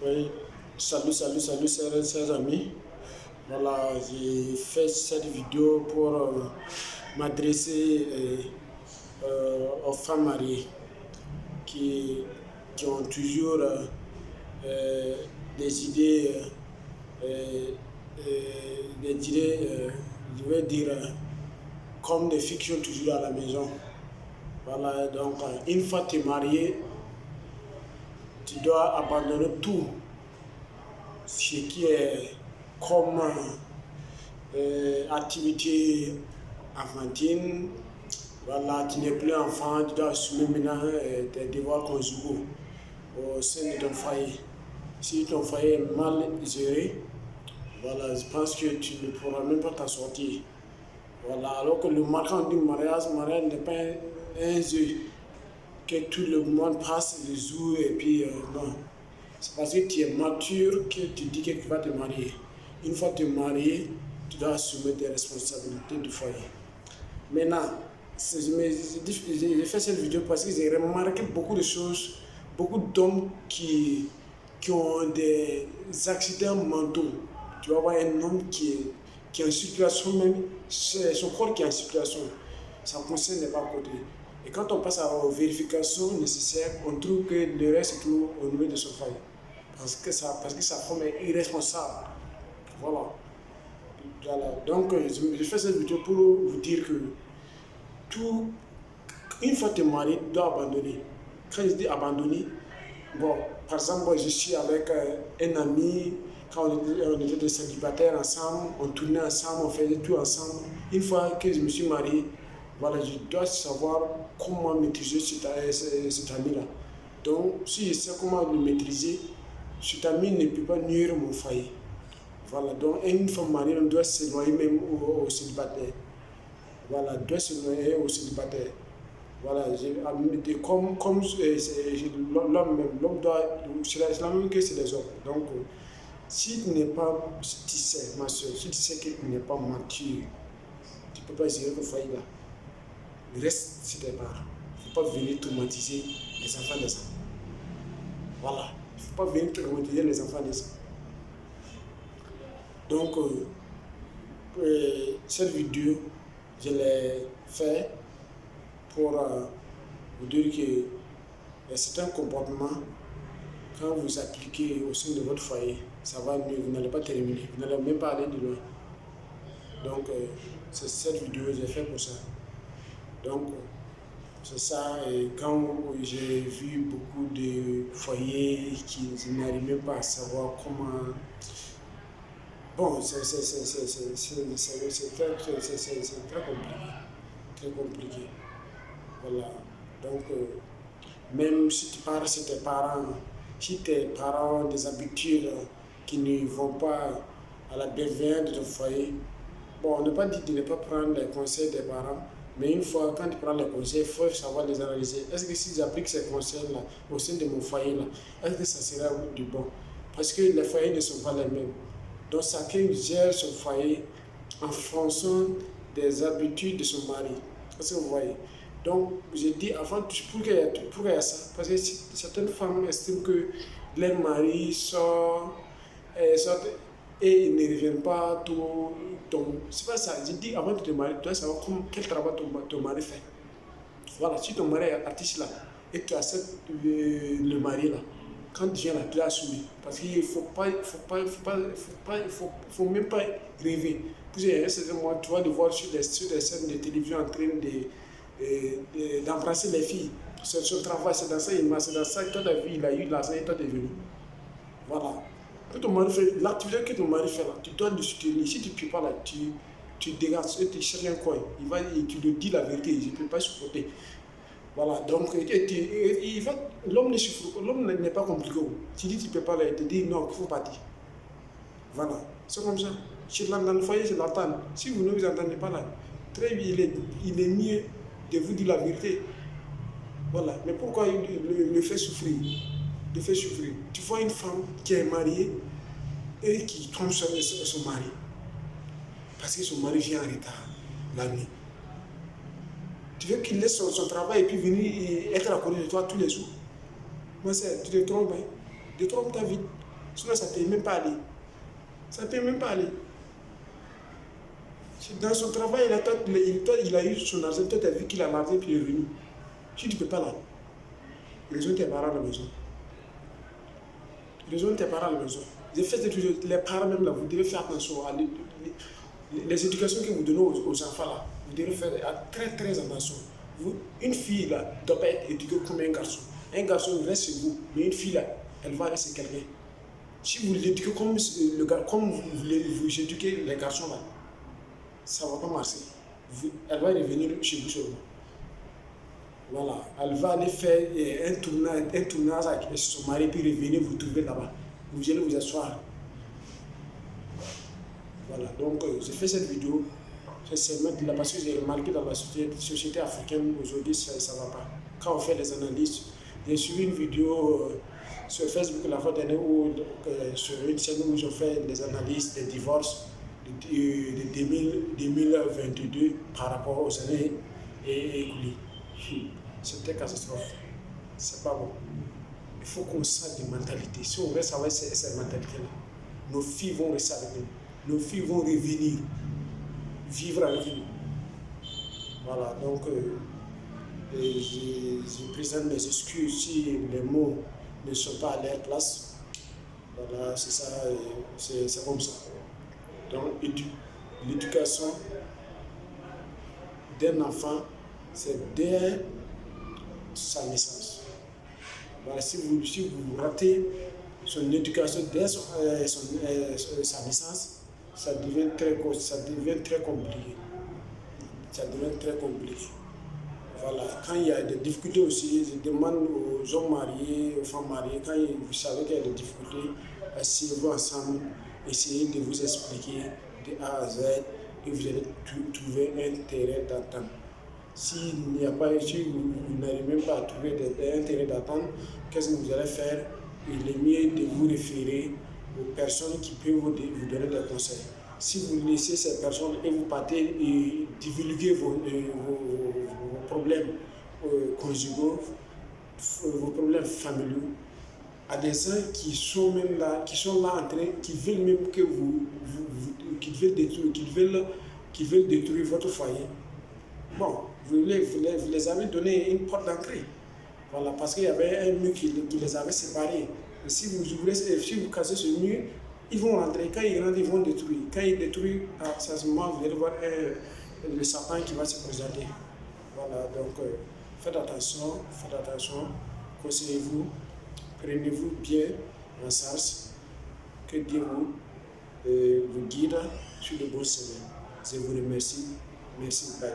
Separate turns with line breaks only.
Oui, chers amis. Voilà, j'ai fait cette vidéo pour m'adresser aux femmes mariées qui, qui ont toujours euh, des idées, euh, des idées, je vais dire, comme des fictions toujours à la maison. Voilà, donc une fois tu es marié, tu dois abandonner tout ce qui est comme activité enfantine. Voilà, tu n'es plus enfant, tu dois assumer maintenant tes devoirs conjugaux au sein de ton foyer. Si ton foyer est mal géré, voilà, je pense que tu ne pourras même pas t'en sortir. Voilà, alors que le marquant du mariage n'est pas un jeu que tout le monde passe les jours et puis non. C'est parce que tu es mature que tu dis que tu vas te marier. Une fois que tu es marié, tu dois assumer tes responsabilités du foyer. Maintenant, j'ai fait cette vidéo parce que j'ai remarqué beaucoup de choses, beaucoup d'hommes qui ont des accidents mentaux. Tu vas voir un homme qui est en circulation même, c'est son corps qui est en circulation. Sa conscience n'est pas à côté. Et quand on passe aux vérifications nécessaires, on trouve que le reste est tout au niveau de son foyer. Parce que sa femme est irresponsable. Voilà. Voilà. Donc, je fais cette vidéo pour vous dire que tout, une fois que tu es marié, tu dois abandonner. Quand je dis abandonner, bon, par exemple, moi, je suis avec un ami, quand on était des célibataires ensemble, on tournait ensemble, on faisait tout ensemble. Une fois que je me suis marié, voilà, je dois savoir comment maîtriser cet ami-là. Donc, si je sais comment le maîtriser, cet ami ne peut pas nuire mon foyer. Voilà, donc une femme mariée doit s'éloigner même au célibataire. Voilà, doit s'éloigner au célibataire. Voilà, l'homme doit, c'est la même que c'est les hommes. Donc, si tu n'es pas, si tu sais, ma soeur, si tu sais que tu n'es pas mature, tu ne peux pas gérer le foyer là. Le reste, c'est tes parents. Il ne faut pas venir traumatiser les enfants des gens. Voilà, il ne faut pas venir traumatiser les enfants des gens. Donc, cette vidéo, je l'ai fait pour vous dire que c'est un comportement, quand vous appliquez au sein de votre foyer, ça va mieux, vous n'allez pas terminer, vous n'allez même pas aller de loin. Donc, c'est cette vidéo que j'ai fait pour ça. Donc, c'est ça, et quand j'ai vu beaucoup de foyers qui n'arrivent même pas à savoir comment. Bon, c'est très compliqué. Très compliqué. Voilà. Donc, même si tu parles chez tes parents, si tes parents ont des habitudes qui ne vont pas à la bienveillance de ton foyer, bon, on ne pas dit de ne pas prendre les conseils des parents, mais une fois, quand tu prends les conseils, il faut savoir les analyser. Est-ce que si j'applique ces conseils-là au sein de mon foyer-là, est-ce que ça sera du bon? Parce que les foyers ne sont pas les mêmes. Donc, chacun gère son foyer en fonction des habitudes de son mari. Est-ce que vous voyez? Donc, j'ai dit avant, pour qu'il y ait ça, parce que certaines femmes estiment que les maris sortent et ils ne reviennent pas tout. C'est pas ça. J'ai dit avant de te marier, tu dois savoir quel travail ton mari fait. Voilà, si ton mari est artiste là, et tu acceptes le mari là, quand tu viens là, tu dois assumer. Parce qu'il ne faut même pas rêver. Puis il y a un certain moment, tu vas le voir sur des scènes de télévision en train d'embrasser les filles. C'est son travail, c'est dans ça, c'est dans ça que toi, il a eu l'argent et toi, tu es venu. Voilà. Que ton mari fait, l'activité que ton mari fait là, tu dois le soutenir. Si tu ne peux pas là, tu dégages et tu cherches un coin. Et tu lui dis la vérité, je ne peux pas supporter. Voilà, donc l'homme ne souffre, l'homme n'est pas compliqué. Tu dis tu ne peux pas là, il te dit non, il faut partir. Voilà, c'est comme ça. Dans le foyer, je l'entends. Si vous ne vous entendez pas là, très bien, il est mieux de vous dire la vérité. Voilà, mais pourquoi il le fait souffrir? Le fait souffrir. Tu vois une femme qui est mariée et qui trompe son mari parce que son mari vient en retard la nuit. Tu veux qu'il laisse son travail et puis venir être à côté de toi tous les jours. Moi, tu te trompes, hein. Tu te trompes ta vie. Sinon, ça ne peut même pas aller. Ça ne peut même pas aller. Dans son travail, il a eu son argent, toi tu as vu qu'il a l'argent puis il est revenu. Tu ne peux pas là. Raison tes parents à la maison. Raison tes parents à la maison. Les parents même là, vous devez faire attention à les éducations que vous donnez aux enfants là. Vous devez faire très très attention. Une fille là ne doit pas être éduquée comme un garçon. Un garçon reste chez vous, mais une fille là, elle va rester quelqu'un. Si vous l'éduquez comme vous éduquez les garçons là, ça ne va pas marcher. Elle va revenir chez vous seulement. Voilà. Elle va aller faire un tournage avec son mari, puis revenir vous trouver là-bas. Vous allez vous asseoir. Voilà. Donc, j'ai fait cette vidéo. C'est mettre là parce que j'ai remarqué dans la société africaine aujourd'hui, ça ne va pas. Quand on fait des analyses, j'ai suivi une vidéo sur Facebook la fois dernière sur une chaîne où j'ai fait des analyses des divorces de 2022 par rapport aux années écoulées. C'était catastrophe. C'est pas bon. Il faut qu'on sache des mentalités. Si on reste avec ces mentalités-là, nos filles vont rester avec nous. Nos filles vont revenir, vivre avec nous. Voilà, donc je présente mes excuses si les mots ne sont pas à leur place. Voilà, c'est ça, c'est comme ça. Donc, l'éducation d'un enfant, c'est dès sa naissance. Voilà, si vous ratez son éducation dès sa naissance, ça devient très compliqué. Ça devient très compliqué. Voilà. Quand il y a des difficultés aussi, je demande aux hommes mariés, aux femmes mariées, quand vous savez qu'il y a des difficultés, asseyez-vous ensemble, essayez de vous expliquer de A à Z et vous allez trouver un terrain d'entente. Si vous n'arrivez même pas à trouver un terrain d'entente, qu'est-ce que vous allez faire? Il est mieux de vous référer aux personnes qui peuvent vous donner des conseils. Si vous laissez ces personnes et vous partez et divulguer vos problèmes conjugaux, vos problèmes familiaux, à des gens qui sont là en train, qui veulent même que qui veulent détruire votre foyer. Bon, vous les avez donné une porte d'entrée. Voilà, parce qu'il y avait un mur qui les avait séparés. Et si vous cassez ce mur, ils vont rentrer. Quand ils rentrent, ils vont détruire. Quand ils détruisent, à ce moment, vous allez voir le sapin qui va se présenter. Voilà, donc faites attention, conseillez-vous, prenez-vous bien en charge, que Dieu vous guide sur le bon chemin. Je vous remercie. Merci, bye.